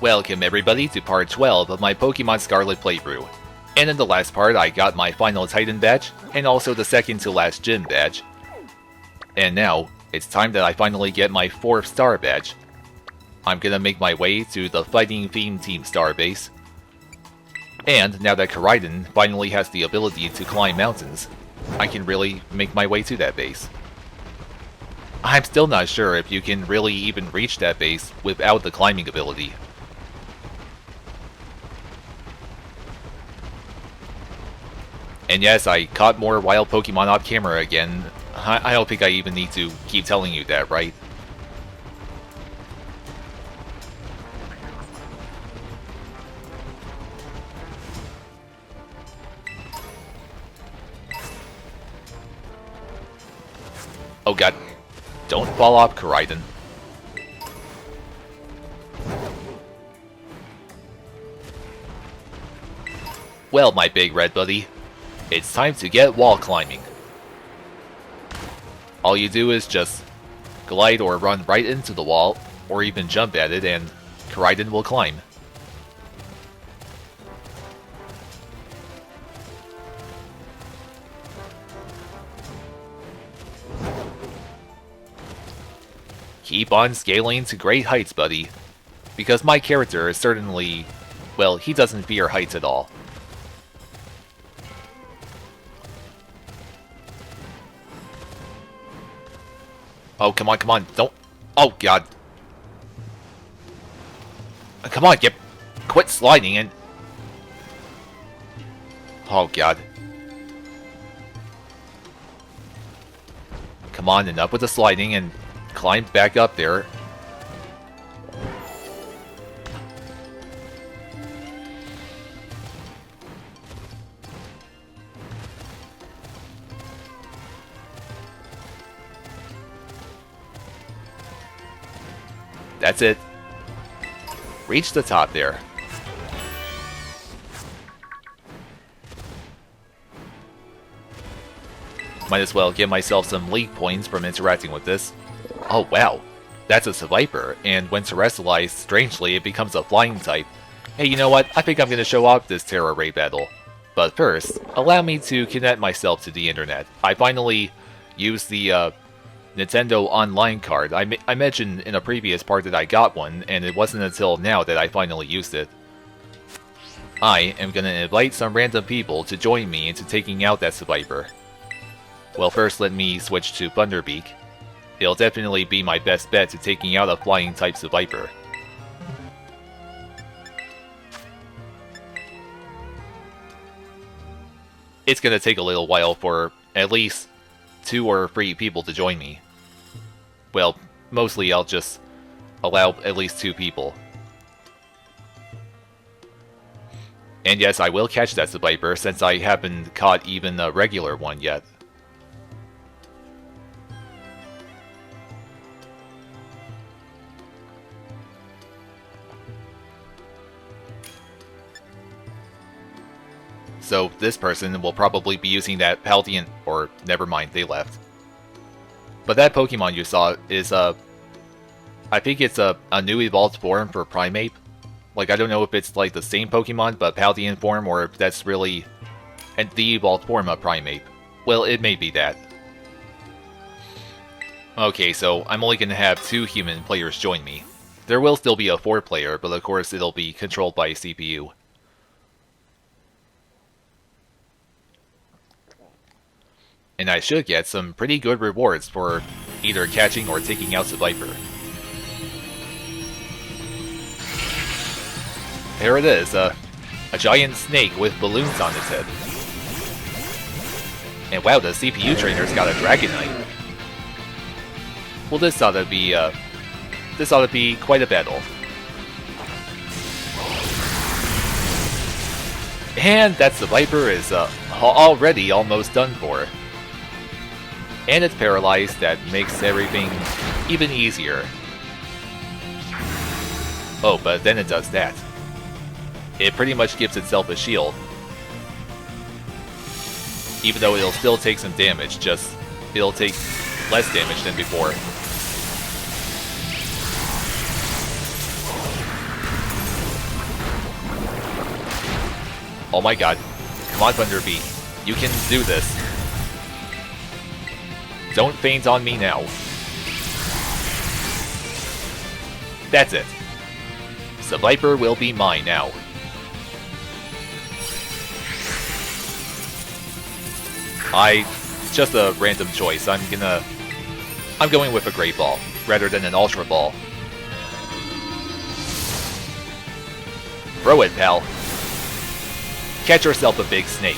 Welcome everybody to part 12 of my Pokémon Scarlet playthrough. And in the last part I got my final Titan badge, and also the second to last gym badge. And now, it's time that I finally get my 4th star badge. I'm gonna make my way to the Fighting Theme Team star base. And now that Koraidon finally has the ability to climb mountains, I can really make my way to that base. I'm still not sure if you can really even reach that base without the climbing ability. And yes, I caught more wild Pokemon off camera again. I don't think I even need to keep telling you that, right? Oh god. Don't fall off, Koraidon. Well, my big red buddy, it's time to get wall climbing. All you do is just glide or run right into the wall, or even jump at it, and Koraidon will climb. Keep on scaling to great heights, buddy. Because my character is certainly... well, he doesn't fear heights at all. Oh, come on, don't... oh, god. Come on, quit sliding and... oh, god. Come on, enough with the sliding and climb back up there. That's it. Reach the top there. Might as well give myself some league points from interacting with this. Oh wow, that's a Seviper, and when terrestrialized, strangely, it becomes a flying type. Hey, you know what? I think I'm gonna show off this Terra Ray battle. But first, allow me to connect myself to the internet. I finally used the Nintendo Online card. I mentioned in a previous part that I got one, and it wasn't until now that I finally used it. I am gonna invite some random people to join me into taking out that Seviper. Well, first let me switch to Thunderbeak. It'll definitely be my best bet to taking out a flying type Seviper. It's gonna take a little while for at least 2 or 3 people to join me. Well, mostly I'll just allow at least 2 people. And yes, I will catch that Seviper since I haven't caught even a regular one yet. So this person will probably be using that Paldean, or never mind, they left. But that Pokemon you saw is I think it's a new evolved form for Primeape. Like, I don't know if it's like the same Pokemon but Paldean form, or if that's really the evolved form of Primeape. Well, it may be that. Okay, so I'm only going to have 2 human players join me. There will still be a 4th player, but of course it'll be controlled by a CPU. And I should get some pretty good rewards for either catching or taking out Seviper. There it is, a giant snake with balloons on its head. And wow, the CPU trainer's got a Dragonite. Well, this ought to be quite a battle. And that Seviper is already almost done for. And it's paralyzed, that makes everything even easier. Oh, but then it does that. It pretty much gives itself a shield. Even though it'll still take some damage, just it'll take less damage than before. Oh my god. Come on, Thunderbeat. You can do this. Don't faint on me now. That's it. Viper will be mine now. Just a random choice. I'm going with a Great Ball rather than an Ultra Ball. Throw it, pal. Catch yourself a big snake.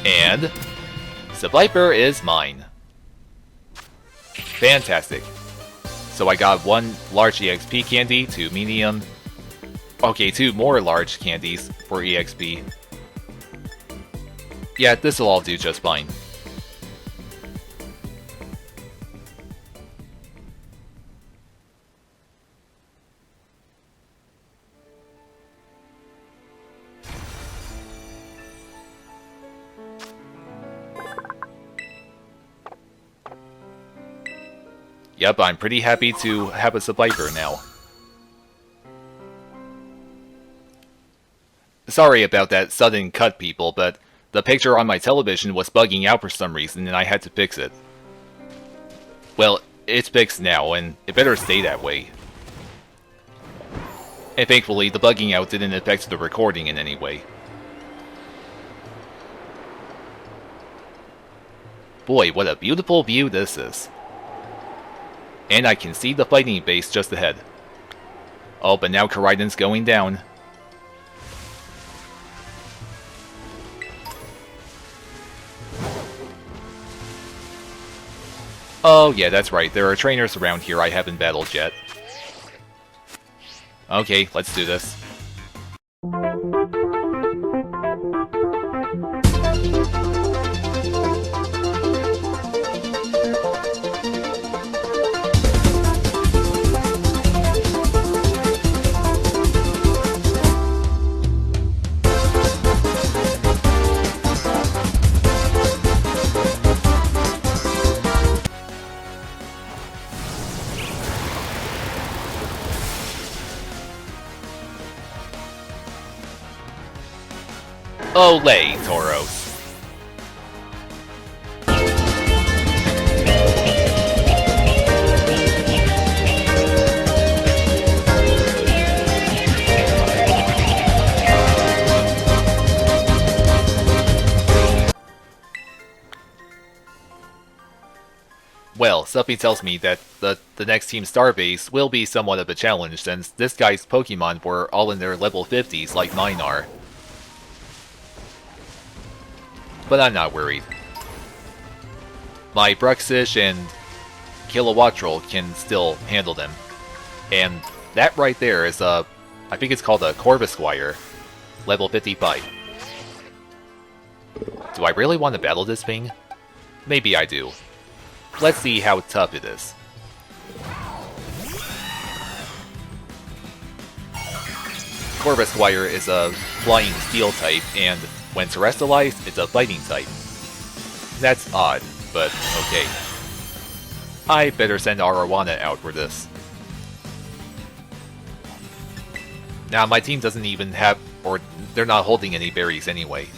And Viper is mine. Fantastic. So I got 1 large EXP candy, 2 medium. Okay, 2 more large candies for EXP. Yeah, this'll all do just fine. Yep, I'm pretty happy to have a Viper now. Sorry about that sudden cut, people, but the picture on my television was bugging out for some reason and I had to fix it. Well, it's fixed now, and it better stay that way. And thankfully, the bugging out didn't affect the recording in any way. Boy, what a beautiful view this is. And I can see the fighting base just ahead. Oh, but now Koraidon's going down. Oh yeah, that's right, there are trainers around here I haven't battled yet. Okay, let's do this. Olay, Tauros. Well, something tells me that the next Team Starbase will be somewhat of a challenge since this guy's Pokemon were all in their level 50s like mine are. But I'm not worried. My Bruxish and Kilowattrel can still handle them. And that right there is I think it's called a Corvisquire, level 55. Do I really want to battle this thing? Maybe I do. Let's see how tough it is. Corvisquire is a flying steel type, and when terrestrialized, it's a fighting type. That's odd, but okay. I better send Arowana out for this. Now, my team doesn't even have, or they're not holding any berries anyway.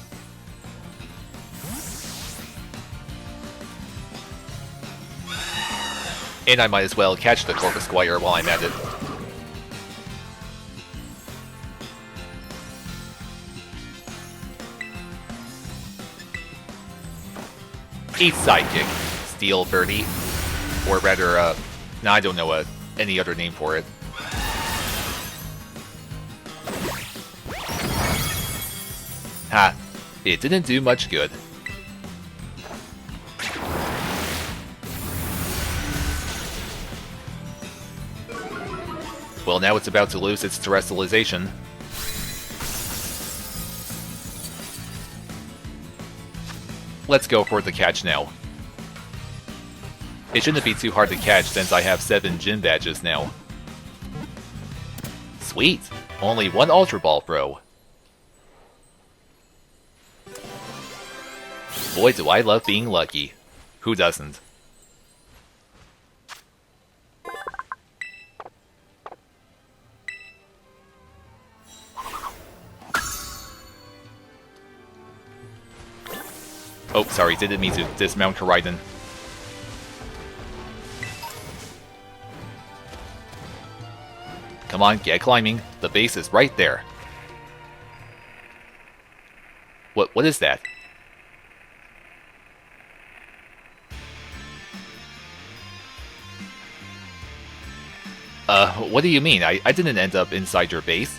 And I might as well catch the Corvisquire while I'm at it. Eat Sidekick, Steel Birdie. Or rather, no, I don't know any other name for it. Ha, it didn't do much good. Well, now it's about to lose its terrestrialization. Let's go for the catch now. It shouldn't be too hard to catch since I have 7 gym badges now. Sweet! Only 1 Ultra Ball throw. Boy, do I love being lucky. Who doesn't? Oh, sorry, didn't mean to dismount Koraidon. Come on, get climbing. The base is right there. What is that? What do you mean? I didn't end up inside your base.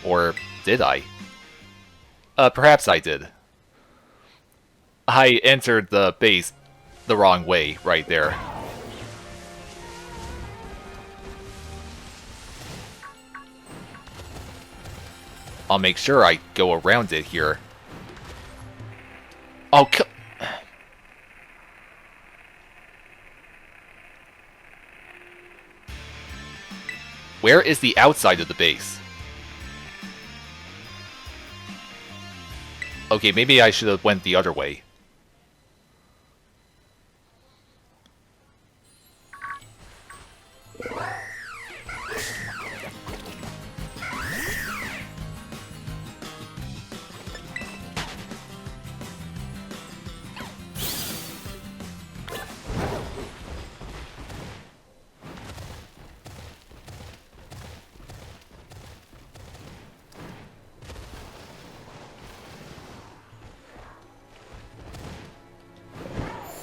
Or did I? Perhaps I did. I entered the base the wrong way right there. I'll make sure I go around it here. Oh, where is the outside of the base? Okay, maybe I should have went the other way.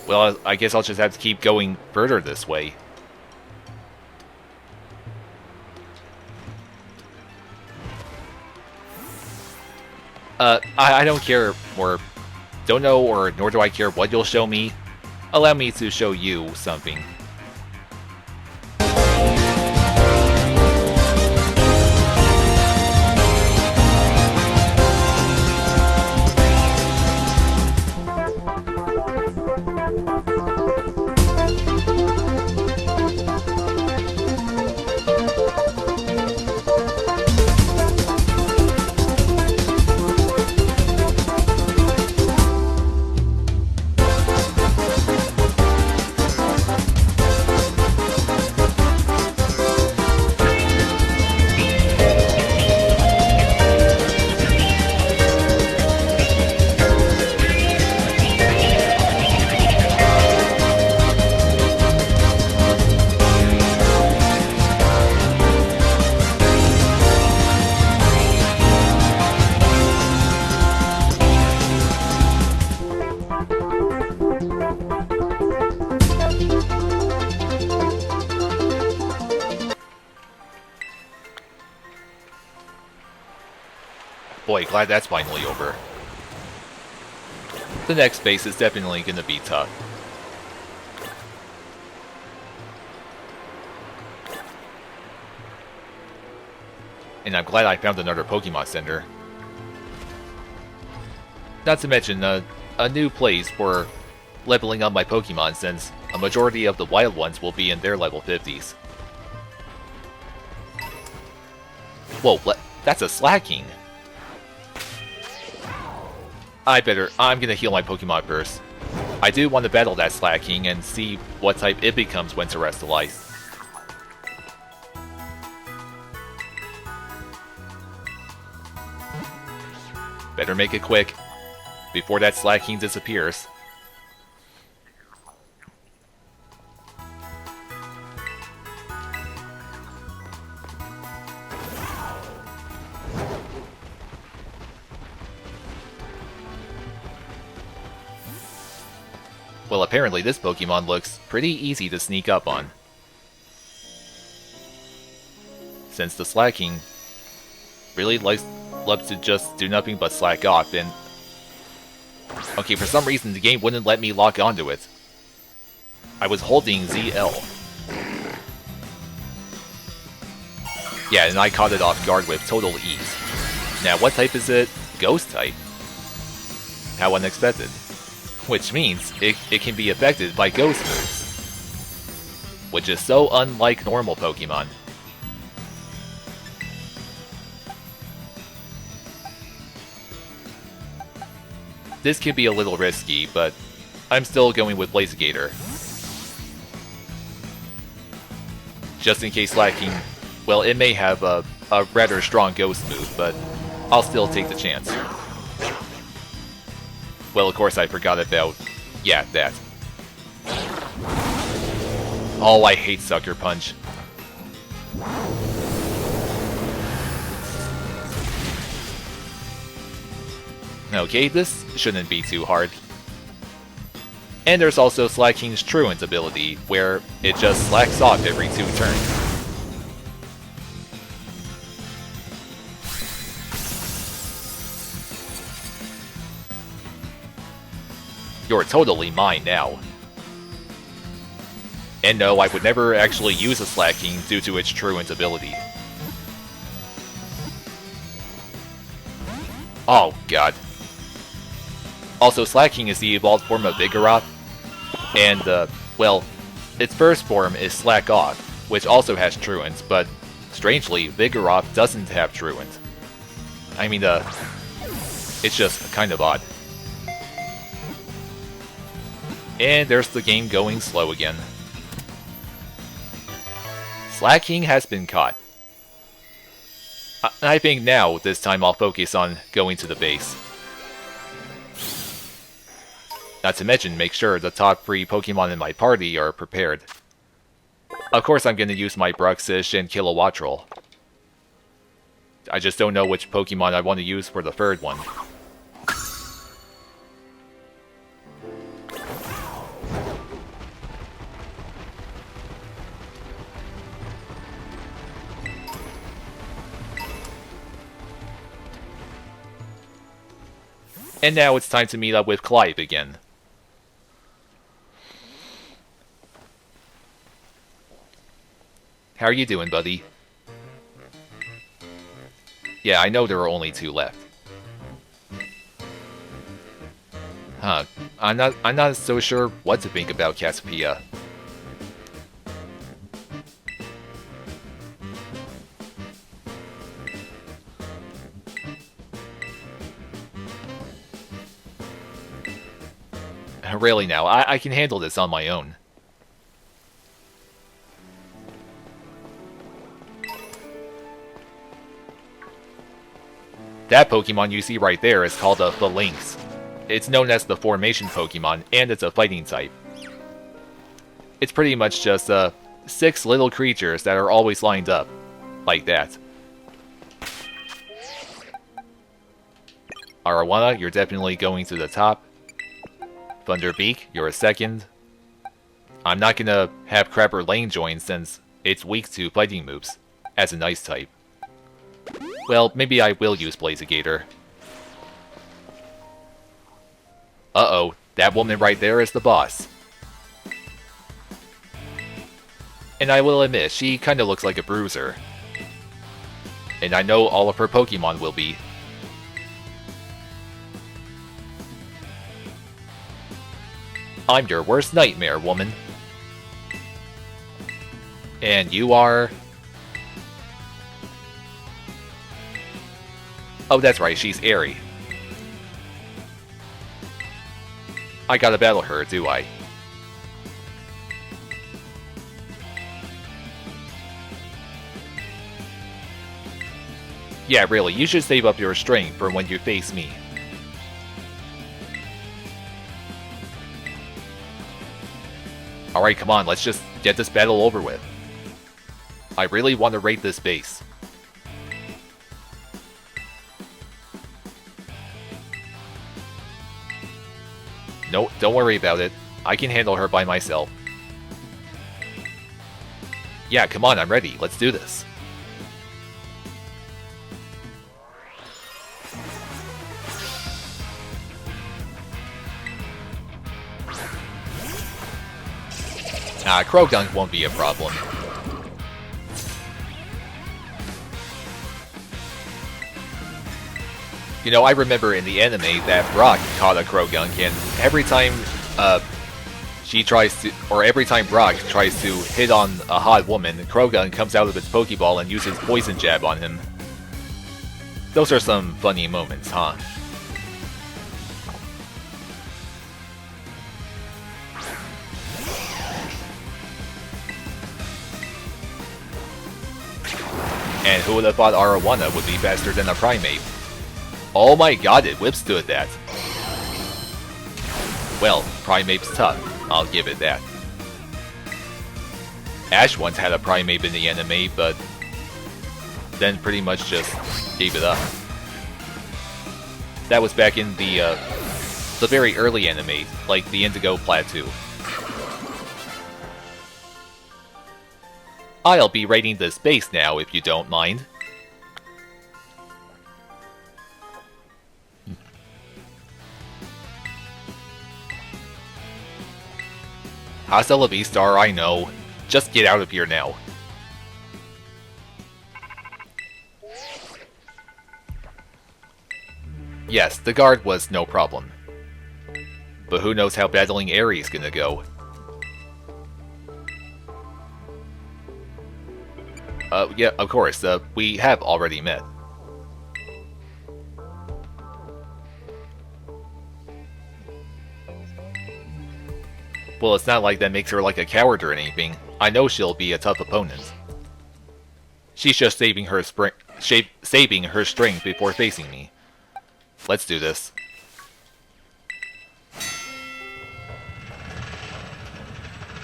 Well, I guess I'll just have to keep going further this way. I don't care, or don't know, or nor do I care what you'll show me. Allow me to show you something. Boy, glad that's finally over. The next base is definitely gonna be tough. And I'm glad I found another Pokemon Center. Not to mention, a new place for leveling up my Pokemon, since a majority of the wild ones will be in their level 50s. Whoa, that's a Slacking! I'm gonna heal my Pokemon first. I do want to battle that Slacking and see what type it becomes when Terrestrialized. Better make it quick, before that Slacking disappears. Well, apparently this Pokemon looks pretty easy to sneak up on, since the Slacking really loves to just do nothing but slack off, and okay, for some reason the game wouldn't let me lock onto it. I was holding ZL. Yeah, and I caught it off guard with total ease. Now, what type is it? Ghost type. How unexpected. Which means it can be affected by ghost moves, which is so unlike normal Pokemon. this could be a little risky, but I'm still going with Blazigator. Just in case Slacking, well, it may have a rather strong ghost move, but I'll still take the chance. Well, of course I forgot about, yeah, that. Oh, I hate Sucker Punch. Okay, this shouldn't be too hard. And there's also Slacking's Truant ability, where it just slacks off every 2 turns. You're totally mine now. And no, I would never actually use a Slacking due to its Truant ability. Oh god. Also, Slacking is the evolved form of Vigoroth, and, well, its first form is Slack Off, which also has Truant, but, strangely, Vigoroth doesn't have Truant. I mean, it's just kind of odd. And there's the game going slow again. Slacking has been caught. I think now, this time I'll focus on going to the base. Not to mention, make sure the top 3 Pokemon in my party are prepared. Of course I'm going to use my Bruxish and Kilowattrel. I just don't know which Pokemon I want to use for the 3rd one. And now it's time to meet up with Clive again. How are you doing, buddy? Yeah, I know there are only 2 left. Huh. I'm not so sure what to think about Cassiopeia. Really now, I can handle this on my own. That Pokemon you see right there is called a Phalanx. It's known as the Formation Pokemon, and it's a fighting type. It's pretty much just 6 little creatures that are always lined up, like that. Arowana, you're definitely going to the top. Thunderbeak, you're a 2nd. I'm not gonna have Crapper Lane join since it's weak to fighting moves, as an ice type. Well, maybe I will use Blazigator. Uh-oh, that woman right there is the boss. And I will admit, she kinda looks like a bruiser. And I know all of her Pokemon will be. I'm your worst nightmare, woman. And you are... Oh, that's right, she's Airy. I gotta battle her, do I? Yeah, really, you should save up your strength for when you face me. Alright, come on, let's just get this battle over with. I really want to raid this base. No, don't worry about it. I can handle her by myself. Yeah, come on, I'm ready. Let's do this. Croagunk won't be a problem. You know, I remember in the anime that Brock caught a Croagunk, and every time every time Brock tries to hit on a hot woman, Croagunk comes out of its Pokeball and uses Poison Jab on him. Those are some funny moments, huh? And who would have thought Arowana would be faster than a Primeape? Oh my god, it withstood that. Well, Primeape's tough, I'll give it that. Ash once had a Primeape in the anime, but then pretty much just gave it up. That was back in the very early anime, like the Indigo Plateau. I'll be raiding this base now, if you don't mind. Hasta la vista, I know. Just get out of here now. Yes, the guard was no problem. But who knows how battling Aries gonna go. Yeah, of course, we have already met. Well, it's not like that makes her like a coward or anything. I know she'll be a tough opponent. She's just saving her strength before facing me. Let's do this.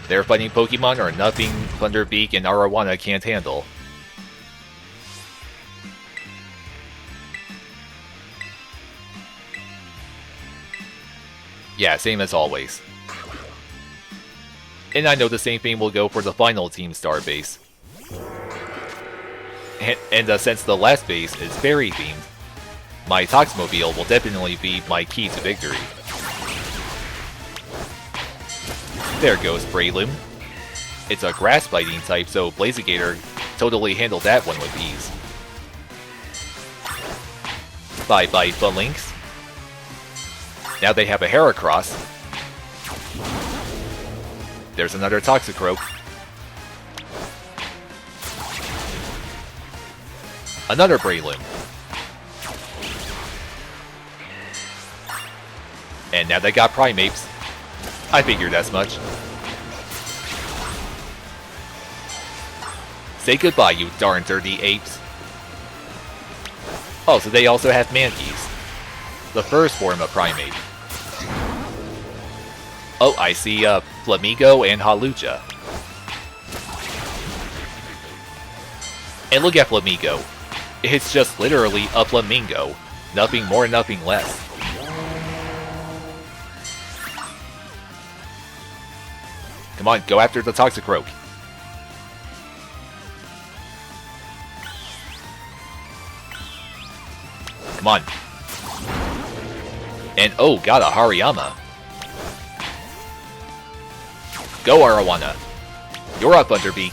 Their fighting Pokemon are nothing Thunderbeak and Arowana can't handle. Yeah, same as always. And I know the same thing will go for the final Team Star base. And since the last base is fairy themed, my Toxmobile will definitely be my key to victory. There goes Breloom. It's a grass fighting type, so Blazigator totally handled that one with ease. Bye-bye, Phalanx. Now they have a Heracross. There's another Toxicroak. Another Breloom. And now they got Primapes. I figured as much. Say goodbye, you darn dirty apes. Oh, so they also have Mankeys. The first form of Primeape. Oh, I see Flamigo and Hawlucha. And look at Flamigo. It's just literally a flamingo. Nothing more, nothing less. Come on, go after the Toxicroak. Come on. And oh, got a Hariyama. Go, Arowana. You're up, Thunderbeak.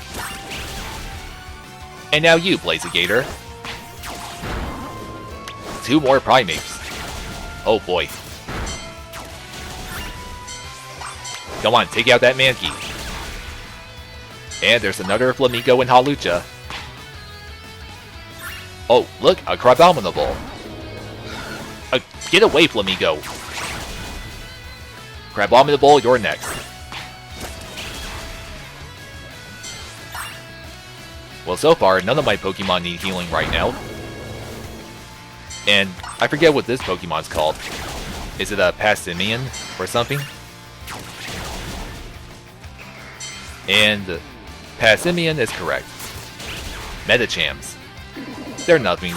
And now you, Blazigator. 2 more Primapes. Oh boy. Come on, take out that Mankey. And there's another Flamigo and Hawlucha. Oh, look, a Crabominable. Get away, Flamigo. Crabominable, you're next. Well, so far, none of my Pokemon need healing right now. And I forget what this Pokemon's called. Is it a Passimian or something? And Passimian is correct. Metachams. They're nothing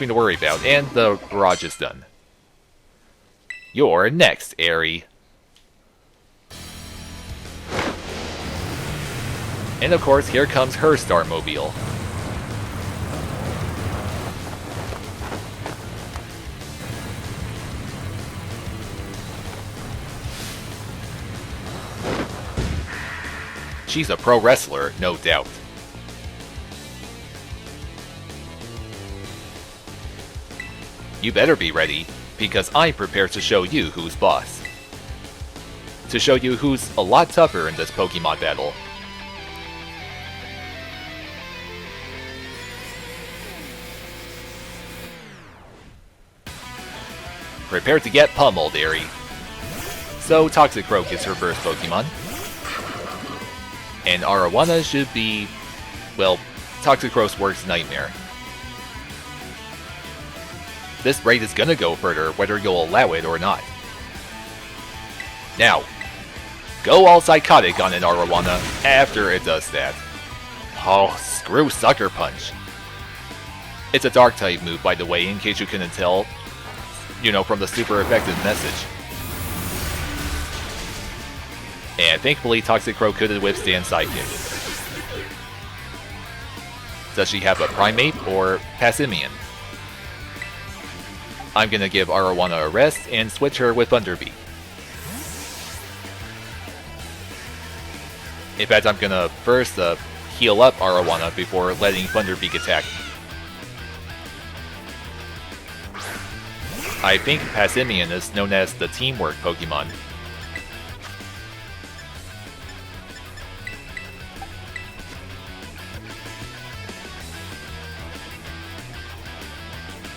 to worry about, and the barrage is done. You're next, Airy. And of course, here comes her Starmobile. She's a pro wrestler, no doubt. You better be ready, because I'm prepared to show you who's boss. To show you who's a lot tougher in this Pokemon battle. Prepare to get pummeled, Airy. So, Toxicroak is her first Pokemon. And Arowana should be, well, Toxicroak's worst nightmare. This raid is gonna go further whether you'll allow it or not. Now, go all psychotic on an Arowana after it does that. Oh, screw Sucker Punch. It's a dark type move, by the way, in case you couldn't tell, you know, from the super effective message. And thankfully, Toxicroak couldn't withstand Psychic. Does she have a Primate or Passimian? I'm gonna give Arowana a rest and switch her with Thunderbeat. In fact, I'm gonna first heal up Arowana before letting Thunderbeak attack me. I think Passimian is known as the Teamwork Pokemon.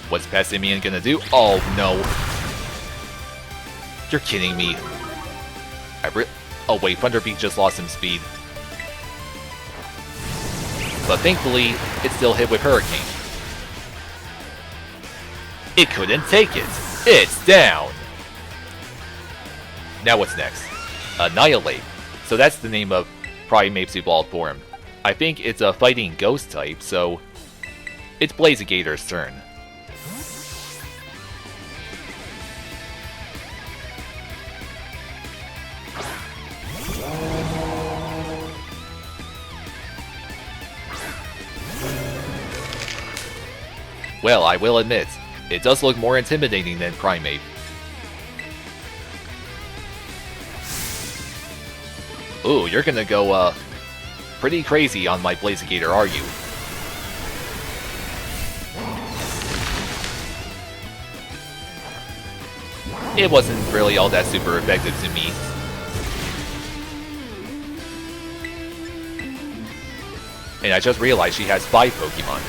What's Passimian gonna do? Oh no. You're kidding me. Oh wait, Thunderbeak just lost some speed. But thankfully, it still hit with Hurricane. It couldn't take it. It's down! Now what's next? Annihilate. So that's the name of Primate's evolved form. I think it's a fighting ghost type, so it's Blazigator's turn. Well, I will admit, it does look more intimidating than Primate. Ooh, you're gonna go, pretty crazy on my Blazigator, are you? It wasn't really all that super effective to me. And I just realized she has 5 Pokemon.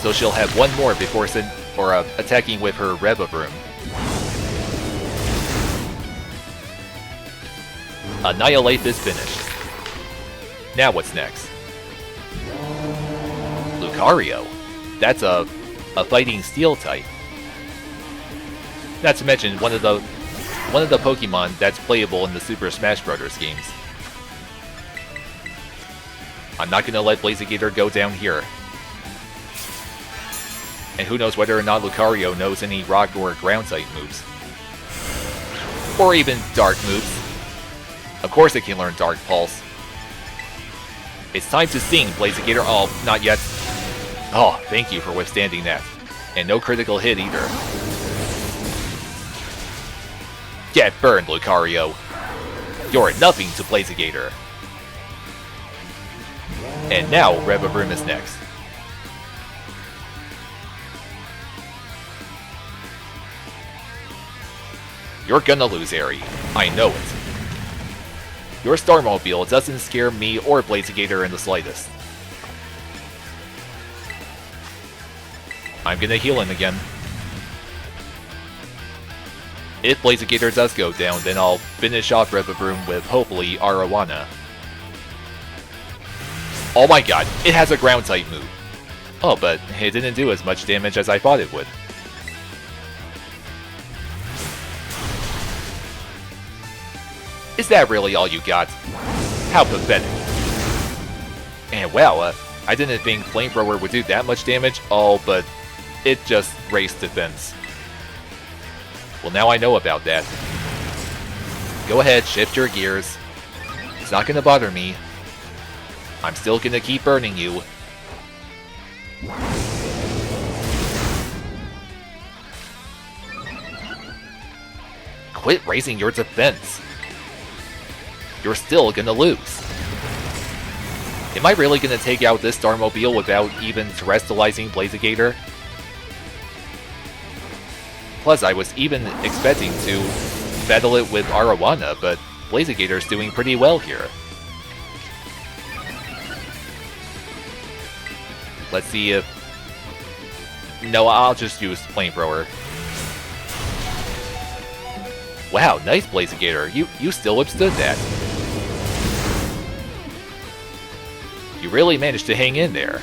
So she'll have one more before attacking with her Revavroom. Annihilate is finished. Now what's next? Lucario. That's a fighting steel type. Not to mention one of the Pokemon that's playable in the Super Smash Bros. Games. I'm not gonna let Blazigator go down here. And who knows whether or not Lucario knows any rock or ground type moves. Or even dark moves. Of course it can learn Dark Pulse. It's time to sing, Blazigator. Oh, not yet. Oh, thank you for withstanding that. And no critical hit either. Get burned, Lucario. You're nothing to Blazigator. And now Revavroom is next. You're gonna lose, Eri. I know it. Your Starmobile doesn't scare me or Blazigator in the slightest. I'm gonna heal him again. If Blazigator does go down, then I'll finish off Revavroom with, hopefully, Arowana. Oh my god, it has a ground-type move. Oh, but it didn't do as much damage as I thought it would. Is that really all you got? How pathetic. And wow, I didn't think Flamethrower would do that much damage. Oh, but it just raised defense. Well, now I know about that. Go ahead, shift your gears. It's not gonna bother me. I'm still gonna keep burning you. Quit raising your defense. You're still gonna lose. Am I really gonna take out this Starmobile without even terrestrializing Blazigator? Plus, I was even expecting to battle it with Arowana, but Blazigator's doing pretty well here. Let's see if... No, I'll just use Flamethrower. Wow, nice Blazigator. You still withstood that. You really managed to hang in there.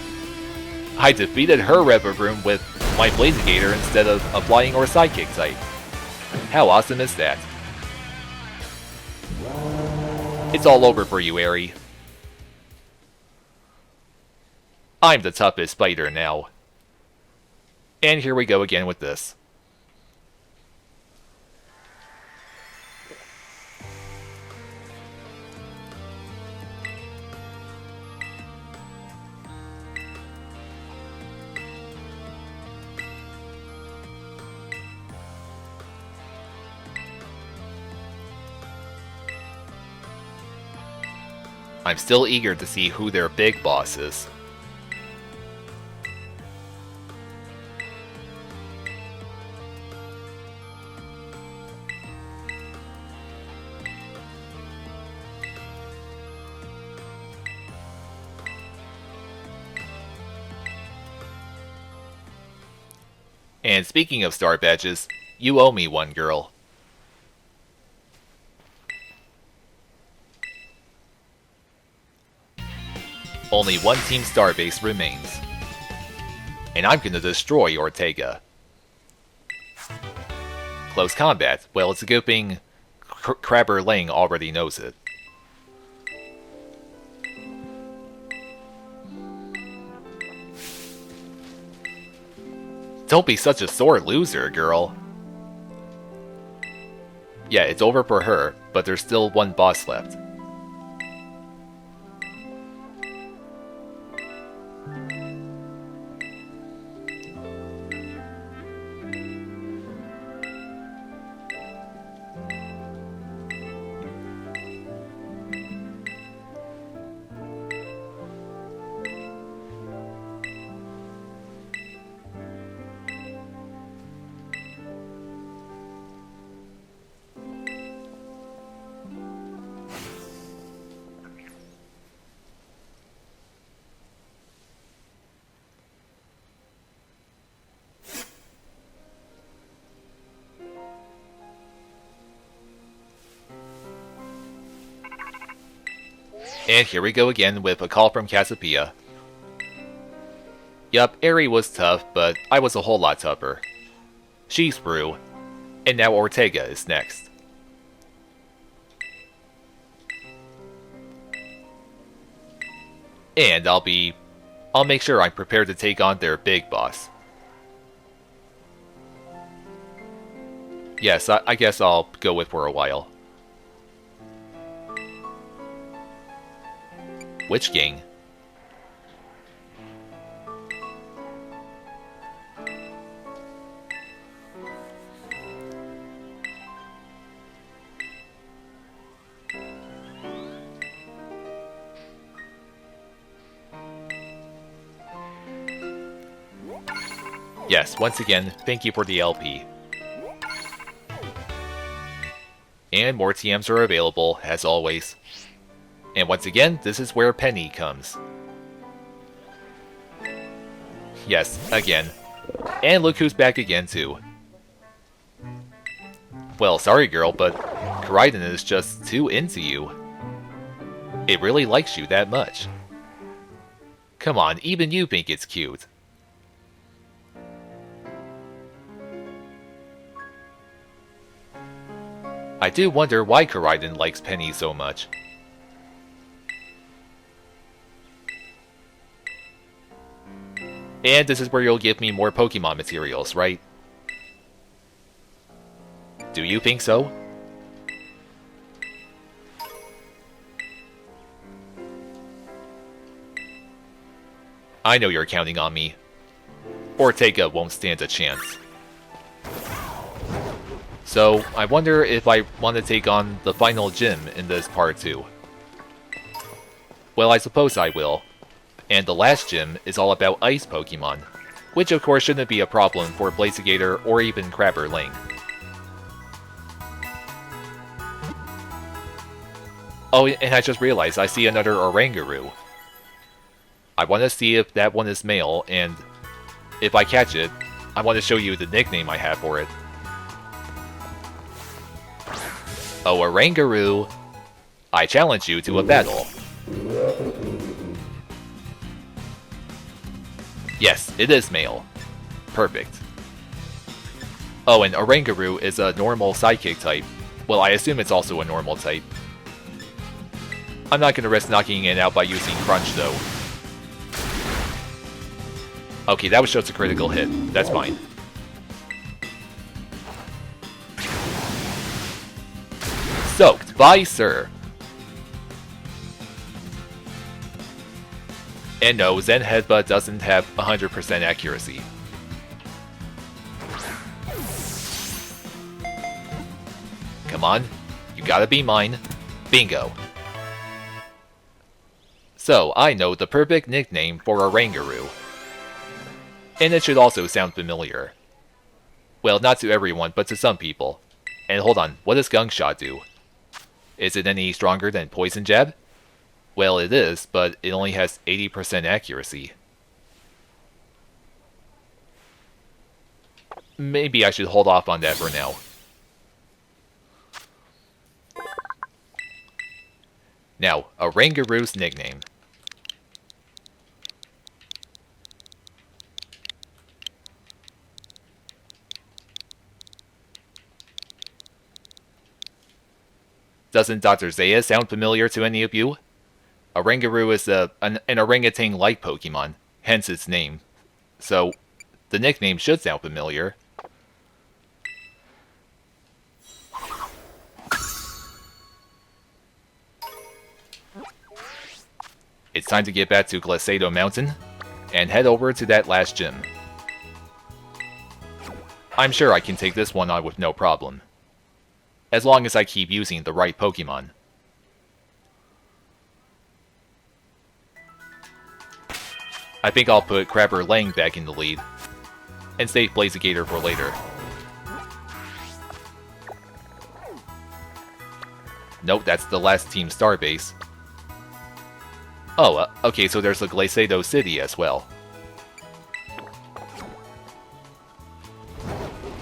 I defeated her Revivroom with my Blazigator instead of a Flying or Psychic type. How awesome is that? It's all over for you, Aerie. I'm the toughest fighter now. And here we go again with this. I'm still eager to see who their big boss is. And speaking of star badges, you owe me one, girl. Only one Team Starbase remains. And I'm gonna destroy Ortega. Close combat. Well, it's a good thing Crabber Lang already knows it. Don't be such a sore loser, girl. Yeah, it's over for her, but there's still one boss left. And here we go again with a call from Cassiopeia. Yup, Aerie was tough, but I was a whole lot tougher. She's through, and now Ortega is next. And I'll make sure I'm prepared to take on their big boss. Yes, I guess I'll go with for a while. Which gang? Yes, once again, thank you for the LP. And more TMs are available, as always. And once again, this is where Penny comes. Yes, again. And look who's back again, too. Well, sorry girl, but Koraidon is just too into you. It really likes you that much. Come on, even you think it's cute. I do wonder why Koraidon likes Penny so much. And this is where you'll give me more Pokemon materials, right? Do you think so? I know you're counting on me. Ortega won't stand a chance. So, I wonder if I want to take on the final gym in this part too. Well, I suppose I will. And the last gym is all about ice Pokemon, which of course shouldn't be a problem for Blazigator or even Crabber Lang. Oh, and I just realized I see another Oranguru. I want to see if that one is male, and if I catch it, I want to show you the nickname I have for it. Oh, Oranguru, I challenge you to a battle. Yes, it is male. Perfect. Oh, and Oranguru is a normal sidekick type. Well, I assume it's also a normal type. I'm not gonna risk knocking it out by using Crunch, though. Okay, that was just a critical hit. That's fine. Soaked by Sir. And no, Zen Headbutt doesn't have 100% accuracy. Come on, you gotta be mine. Bingo. So, I know the perfect nickname for Oranguru. And it should also sound familiar. Well, not to everyone, but to some people. And hold on, what does Gunk Shot do? Is it any stronger than Poison Jab? Well, it is, but it only has 80% accuracy. Maybe I should hold off on that for now. Now, Oranguru's nickname. Doesn't Dr. Zaya sound familiar to any of you? Oranguru is an orangutan-like Pokemon, hence its name. So, the nickname should sound familiar. It's time to get back to Glacado Mountain, and head over to that last gym. I'm sure I can take this one on with no problem. As long as I keep using the right Pokemon. I think I'll put Crabber Lang back in the lead, and save Blazigator for later. Nope, that's the last Team Starbase. Oh, okay, so there's a Glacado City as well.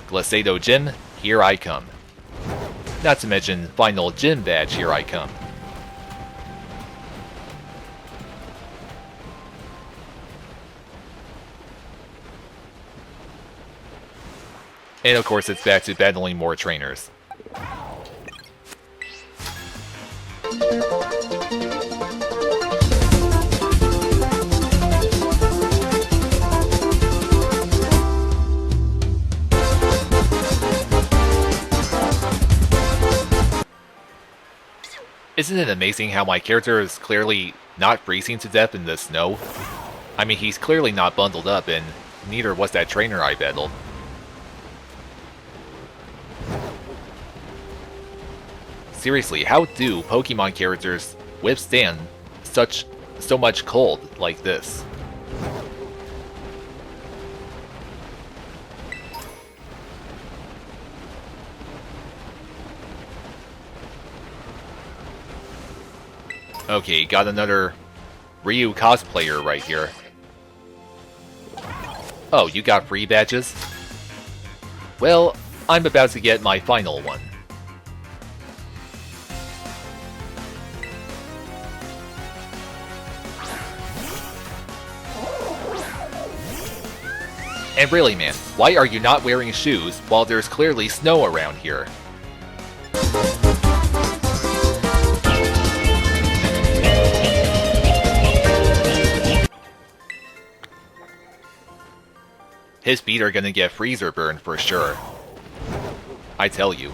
Glacado Gym, here I come. Not to mention, final gym badge, here I come. And of course, it's back to battling more trainers. Isn't it amazing how my character is clearly not freezing to death in the snow? I mean, he's clearly not bundled up, and neither was that trainer I battled. Seriously, how do Pokemon characters withstand so much cold like this? Okay, got another Ryu cosplayer right here. Oh, you got free badges? Well, I'm about to get my final one. And really, man, why are you not wearing shoes while there's clearly snow around here? His feet are gonna get freezer burn for sure. I tell you.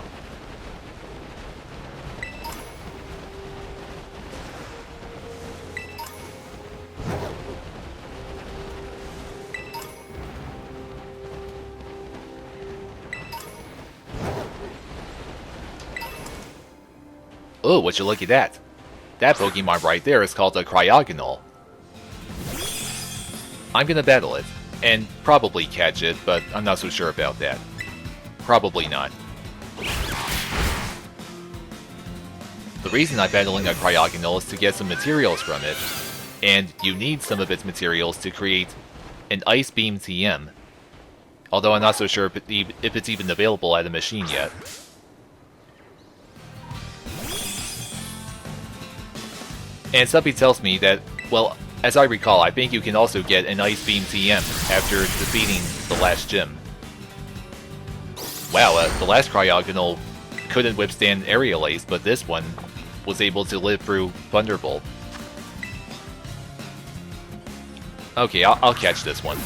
Oh, would you look at that? That Pokemon right there is called a Cryogonal. I'm gonna battle it, and probably catch it, but I'm not so sure about that. Probably not. The reason I'm battling a Cryogonal is to get some materials from it, and you need some of its materials to create an Ice Beam TM. Although I'm not so sure if it's even available at a machine yet. And somebody tells me that, well, As I recall, I think you can also get an Ice Beam TM after defeating the last gym. Wow, the last Cryogonal couldn't withstand Aerial Ace, but this one was able to live through Thunderbolt. Okay, I'll catch this one.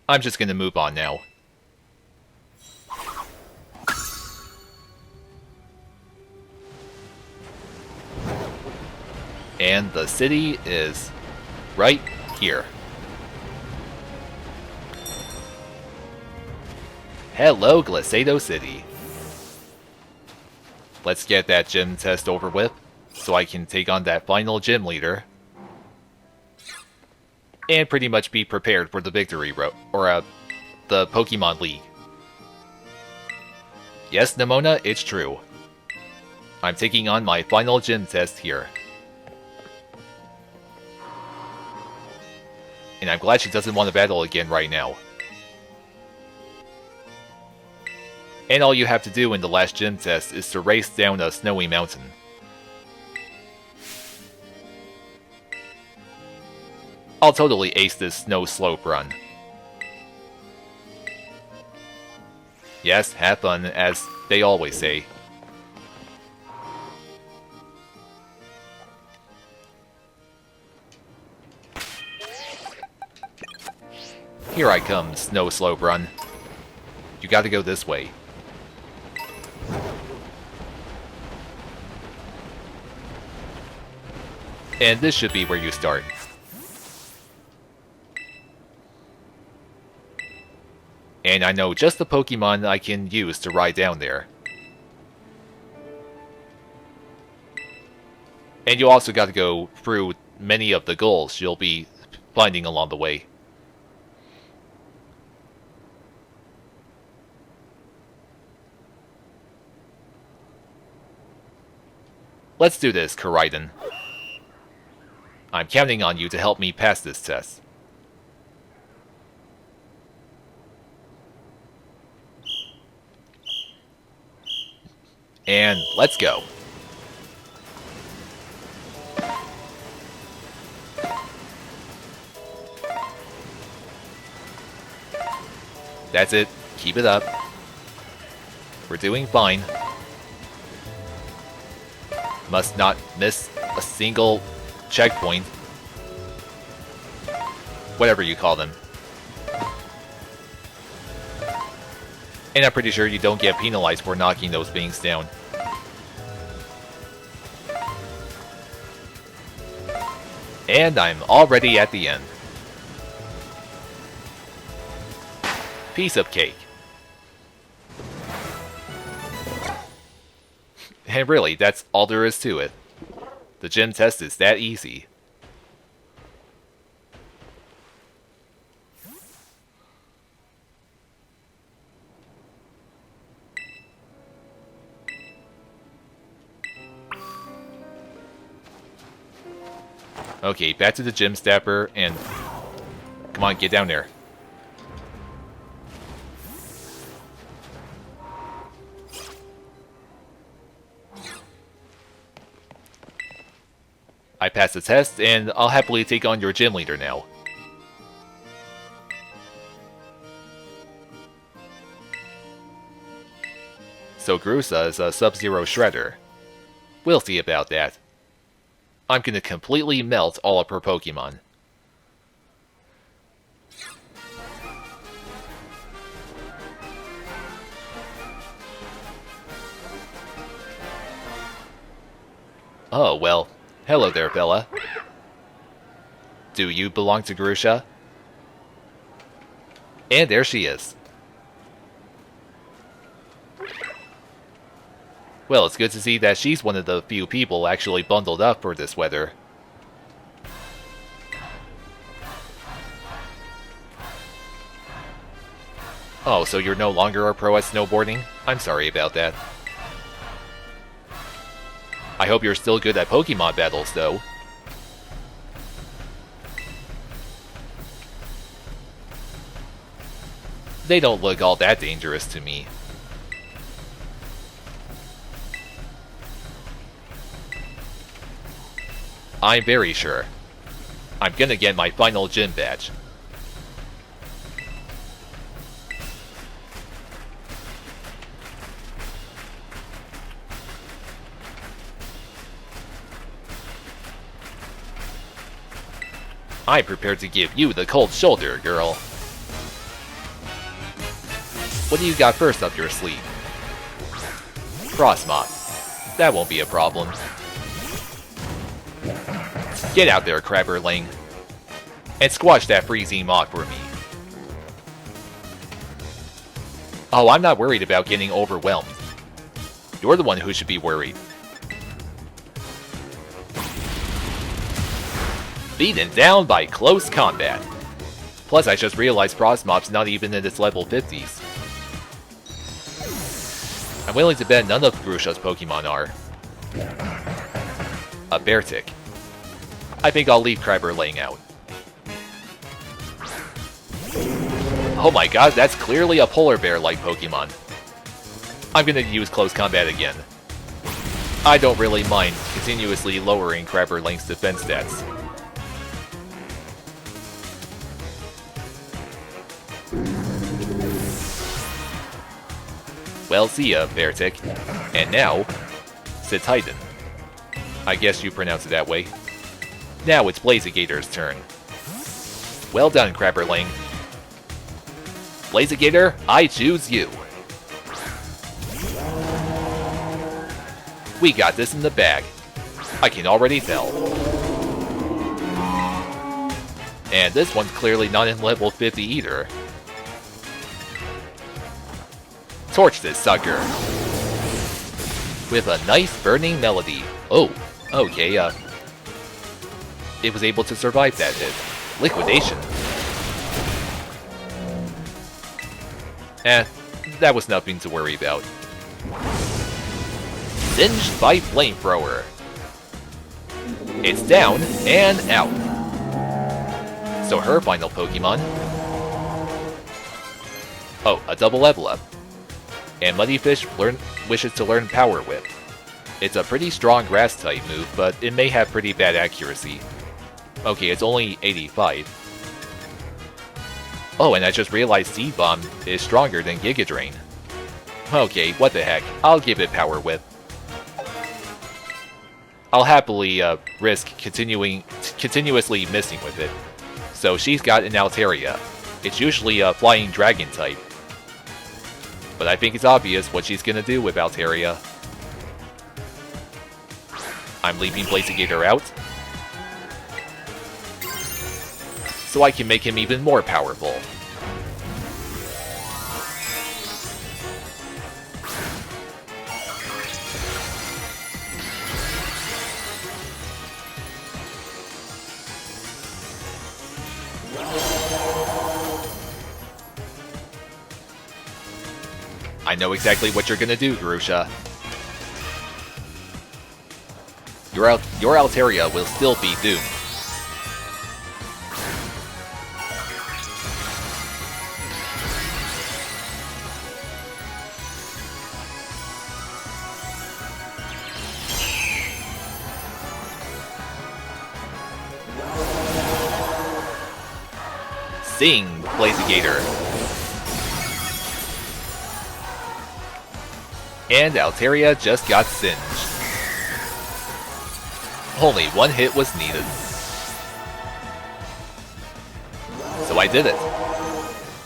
I'm just gonna move on now. And the city is right here. Hello, Glisado City. Let's get that gym test over with, so I can take on that final gym leader. And pretty much be prepared for the victory road, or the Pokemon League. Yes, Nimona, it's true. I'm taking on my final gym test here. And I'm glad she doesn't want to battle again right now. And all you have to do in the last gym test is to race down a snowy mountain. I'll totally ace this snow slope run. Yes, have fun, as they always say. Here I come, snow slope run. You gotta go this way. And this should be where you start. And I know just the Pokemon I can use to ride down there. And you also gotta go through many of the goals you'll be finding along the way. Let's do this, Koraidon. I'm counting on you to help me pass this test. And let's go. That's it. Keep it up. We're doing fine. Must not miss a single checkpoint. Whatever you call them. And I'm pretty sure you don't get penalized for knocking those beings down. And I'm already at the end. Piece of cake. And really, that's all there is to it. The gym test is that easy. Okay, back to the gym stapper, and come on, get down there. I passed the test, and I'll happily take on your gym leader now. So Grusha is a Sub-Zero Shredder. We'll see about that. I'm gonna completely melt all of her Pokemon. Oh, well. Hello there, Bella. Do you belong to Grusha? And there she is. Well, it's good to see that she's one of the few people actually bundled up for this weather. Oh, so you're no longer a pro at snowboarding? I'm sorry about that. I hope you're still good at Pokemon battles, though. They don't look all that dangerous to me. I'm very sure. I'm gonna get my final gym badge. I'm prepared to give you the cold shoulder, girl. What do you got first up your sleeve? Frostmop. That won't be a problem. Get out there, Crabberling, and squash that freezing mock for me. Oh, I'm not worried about getting overwhelmed. You're the one who should be worried. Beaten down by close combat. Plus, I just realized Frostmop's not even in its level 50s. I'm willing to bet none of Grusha's Pokemon are. A Beartic. I think I'll leave Crabberling out. Oh my god, that's clearly a polar bear-like Pokemon. I'm gonna use close combat again. I don't really mind continuously lowering Crabberling's defense stats. Well, see ya, Beartic. And now, Titan. I guess you pronounce it that way. Now it's Blazigator's turn. Well done, Crabberling. Blazigator, I choose you. We got this in the bag. I can already tell. And this one's clearly not in level 50 either. Torch this sucker. With a nice burning melody. Oh, okay, it was able to survive that hit. Liquidation. That was nothing to worry about. Singed by Flamethrower. It's down and out. So her final Pokemon. Oh, a double level up. And Muddyfish wishes to learn Power Whip. It's a pretty strong grass type move, but it may have pretty bad accuracy. Okay, it's only 85. Oh, and I just realized Seed Bomb is stronger than Giga Drain. Okay, what the heck, I'll give it Power Whip. I'll happily risk continuously missing with it. So she's got an Altaria. It's usually a Flying Dragon type. But I think it's obvious what she's gonna do with Altaria. I'm leaving Blazigator out, so I can make him even more powerful. I know exactly what you're gonna do, Grusha. Your Altaria will still be doomed. Sing, Blazigator. And Altaria just got singed. Only one hit was needed. So I did it.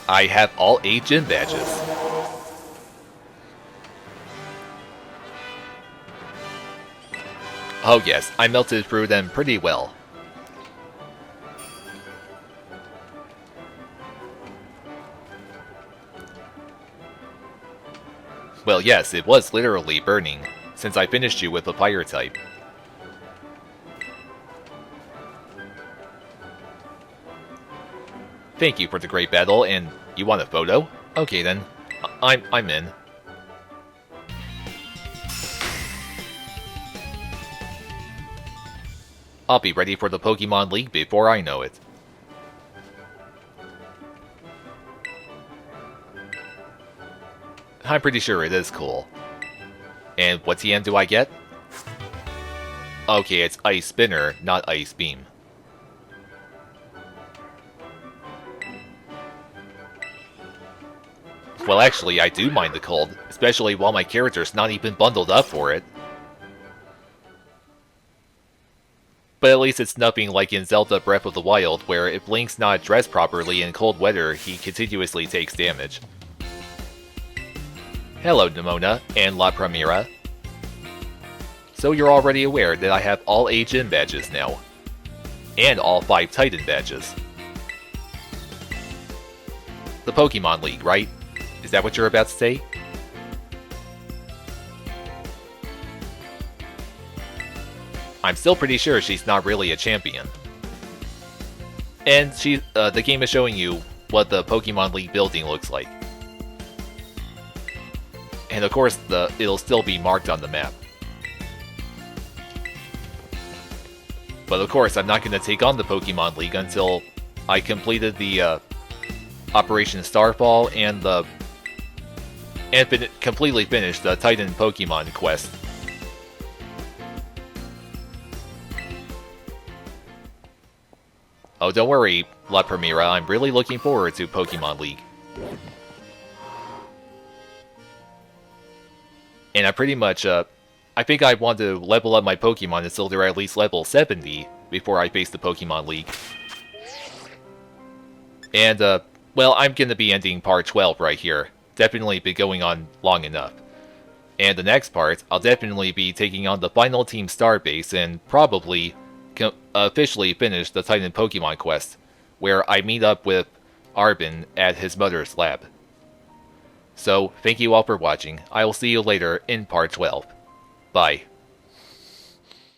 I have all 8 gym badges. Oh yes, I melted through them pretty well. Well yes, it was literally burning, since I finished you with a fire type. Thank you for the great battle, and you want a photo? Okay then, I'm in. I'll be ready for the Pokemon League before I know it. I'm pretty sure it is cool. And what TM do I get? Okay, it's Ice Spinner, not Ice Beam. Well, actually, I do mind the cold, especially while my character's not even bundled up for it. But at least it's nothing like in Zelda Breath of the Wild, where if Link's not dressed properly in cold weather, he continuously takes damage. Hello, Nimona and La Primera. So you're already aware that I have all 8 gym badges now. And all 5 Titan badges. The Pokemon League, right? Is that what you're about to say? I'm still pretty sure she's not really a champion. And the game is showing you what the Pokemon League building looks like. And of course, it'll still be marked on the map. But of course, I'm not going to take on the Pokemon League until I completed the Operation Starfall and completely finished the Titan Pokemon quest. Oh, don't worry, La Primera, I'm really looking forward to Pokemon League. And I pretty much, I think I want to level up my Pokemon until they're at least level 70 before I face the Pokemon League. And, well, I'm going to be ending part 12 right here. Definitely been going on long enough. And the next part, I'll definitely be taking on the final Team Starbase and probably officially finish the Titan Pokemon quest, where I meet up with Arbin at his mother's lab. So, thank you all for watching. I will see you later in part 12. Bye.